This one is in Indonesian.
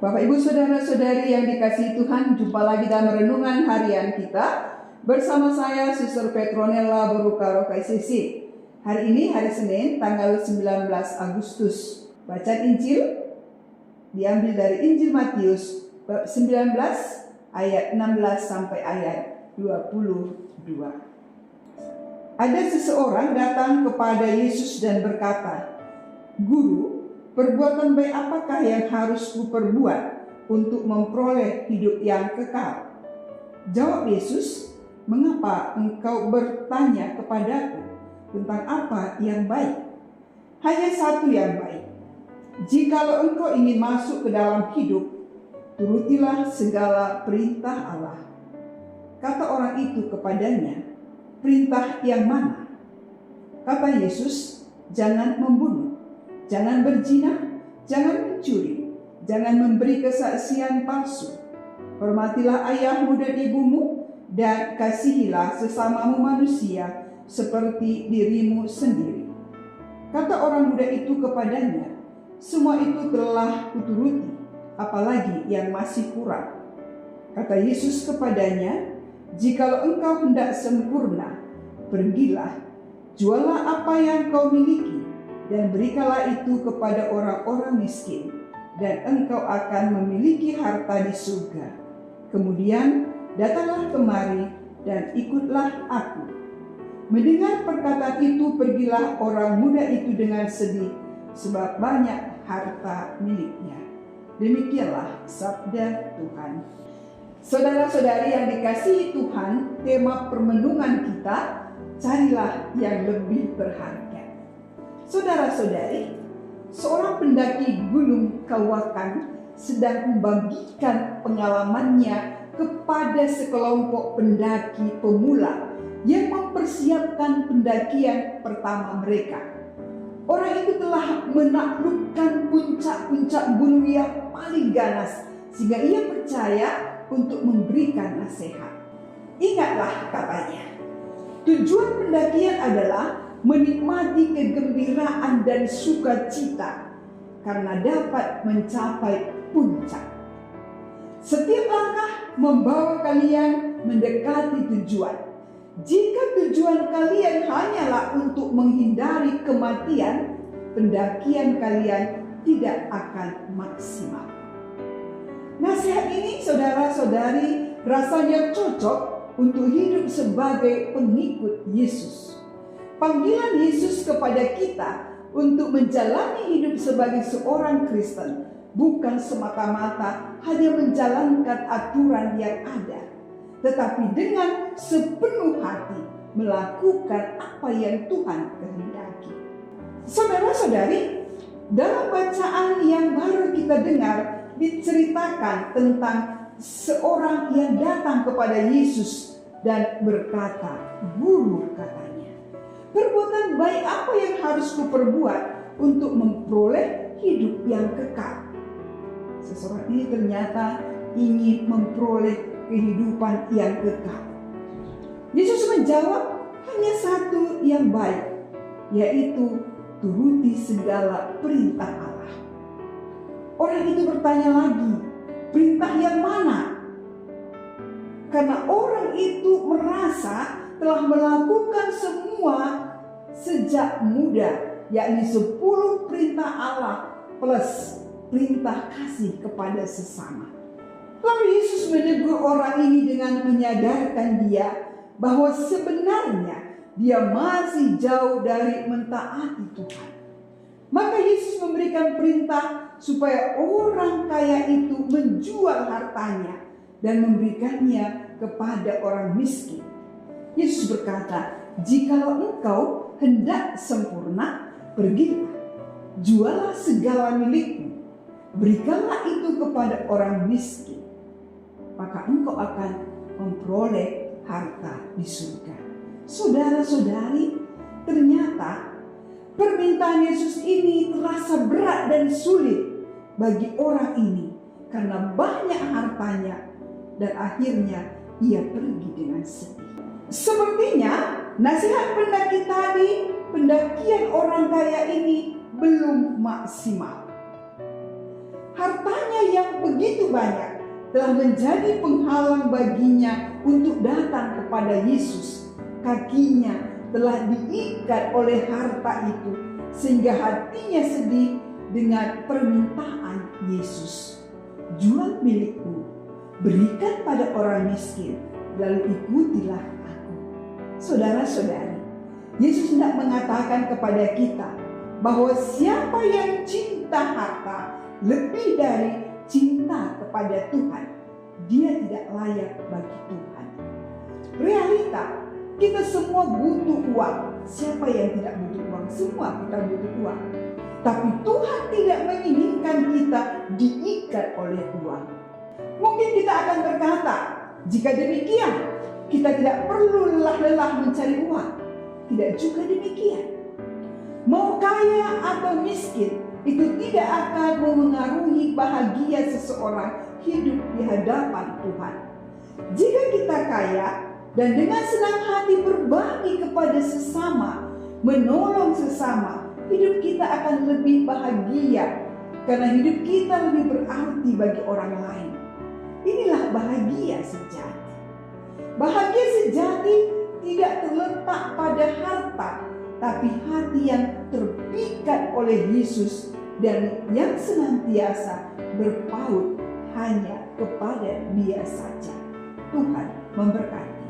Bapak Ibu Saudara-saudari yang dikasihi Tuhan, jumpa lagi dalam renungan harian kita bersama saya Suster Petronella Borukaro KCC. Hari ini hari Senin tanggal 19 Agustus. Bacaan Injil diambil dari Injil Matius bab 19 ayat 16 sampai ayat 22. Ada seseorang datang kepada Yesus dan berkata, "Guru, perbuatan baik apakah yang harus kuperbuat untuk memperoleh hidup yang kekal?" Jawab Yesus, "Mengapa engkau bertanya kepadaku tentang apa yang baik? Hanya satu yang baik. Jikalau engkau ingin masuk ke dalam hidup, turutilah segala perintah Allah." Kata orang itu kepadanya, "Perintah yang mana?" Kata Yesus, "Jangan membunuh, jangan berzina, jangan mencuri, jangan memberi kesaksian palsu. Hormatilah ayahmu dan ibumu, dan kasihilah sesamamu manusia seperti dirimu sendiri." Kata orang muda itu kepadanya, "Semua itu telah kuturuti, apalagi yang masih kurang?" Kata Yesus kepadanya, "Jikalau engkau hendak sempurna, pergilah, jualah apa yang kau miliki, dan berikanlah itu kepada orang-orang miskin, dan engkau akan memiliki harta di surga. Kemudian datanglah kemari dan ikutlah aku." Mendengar perkataan itu, pergilah orang muda itu dengan sedih, sebab banyak harta miliknya. Demikianlah sabda Tuhan. Saudara-saudari yang dikasihi Tuhan, tema permenungan kita, carilah yang lebih berharga. Saudara-saudari, seorang pendaki Gunung Kawakan sedang membagikan pengalamannya kepada sekelompok pendaki pemula yang mempersiapkan pendakian pertama mereka. Orang itu telah menaklukkan puncak-puncak gunung yang paling ganas, sehingga ia percaya untuk memberikan nasihat. Ingatlah, katanya, tujuan pendakian adalah menikmati kegembiraan dan sukacita karena dapat mencapai puncak. Setiap langkah membawa kalian mendekati tujuan. Jika tujuan kalian hanyalah untuk menghindari kematian, pendakian kalian tidak akan maksimal. Nasihat ini, saudara-saudari, rasanya cocok untuk hidup sebagai pengikut Yesus. Panggilan Yesus kepada kita untuk menjalani hidup sebagai seorang Kristen bukan semata-mata hanya menjalankan aturan yang ada, tetapi dengan sepenuh hati melakukan apa yang Tuhan kehendaki. Saudara-saudari, dalam bacaan yang baru kita dengar, diceritakan tentang seorang yang datang kepada Yesus dan berkata, "Guru," katanya, "perbuatan baik apa yang harus kuperbuat untuk memperoleh hidup yang kekal?" Seseorang ini ternyata ingin memperoleh kehidupan yang kekal. Yesus menjawab, hanya satu yang baik, yaitu turuti segala perintah Allah. Orang itu bertanya lagi, "Perintah yang mana?" Karena orang itu merasa telah melakukan semua sejak muda, yakni 10 perintah Allah plus perintah kasih kepada sesama. Lalu Yesus menegur orang ini dengan menyadarkan dia bahwa sebenarnya dia masih jauh dari mentaati Tuhan. Maka Yesus memberikan perintah supaya orang kaya itu menjual hartanya dan memberikannya kepada orang miskin. Yesus berkata, "Jikalau engkau hendak sempurna, pergilah, jualah segala milikmu, berikanlah itu kepada orang miskin, maka engkau akan memperoleh harta di surga." Saudara-saudari, ternyata permintaan Yesus ini terasa berat dan sulit bagi orang ini karena banyak hartanya, dan akhirnya ia pergi dengan sedih. Sepertinya nasihat pendaki tadi, pendakian orang kaya ini belum maksimal. Hartanya yang yang begitu banyak telah menjadi penghalang baginya untuk datang kepada Yesus. Kakinya telah diikat oleh harta itu, sehingga hatinya sedih dengan permintaan Yesus. Jual milikmu, berikan pada orang miskin, lalu ikutilah aku. Saudara-saudari, Yesus tidak mengatakan kepada kita bahwa siapa yang cinta harta lebih dari cinta kepada Tuhan, dia tidak layak bagi Tuhan. Realita, kita semua butuh uang. Siapa yang tidak butuh uang? Semua kita butuh uang. Tapi Tuhan tidak menginginkan kita diikat oleh uang. Mungkin kita akan berkata, jika demikian, kita tidak perlu lelah-lelah mencari uang. Tidak juga demikian. Mau kaya atau miskin, itu tidak akan memengaruhi bahagia seseorang hidup di hadapan Tuhan. Jika kita kaya dan dengan senang hati berbagi kepada sesama, menolong sesama, hidup kita akan lebih bahagia karena hidup kita lebih berarti bagi orang lain. Inilah bahagia sejati. Bahagia sejati tidak terletak pada harta, tapi hati yang terpikat oleh Yesus dan yang senantiasa berpaut hanya kepada Dia saja. Tuhan memberkati.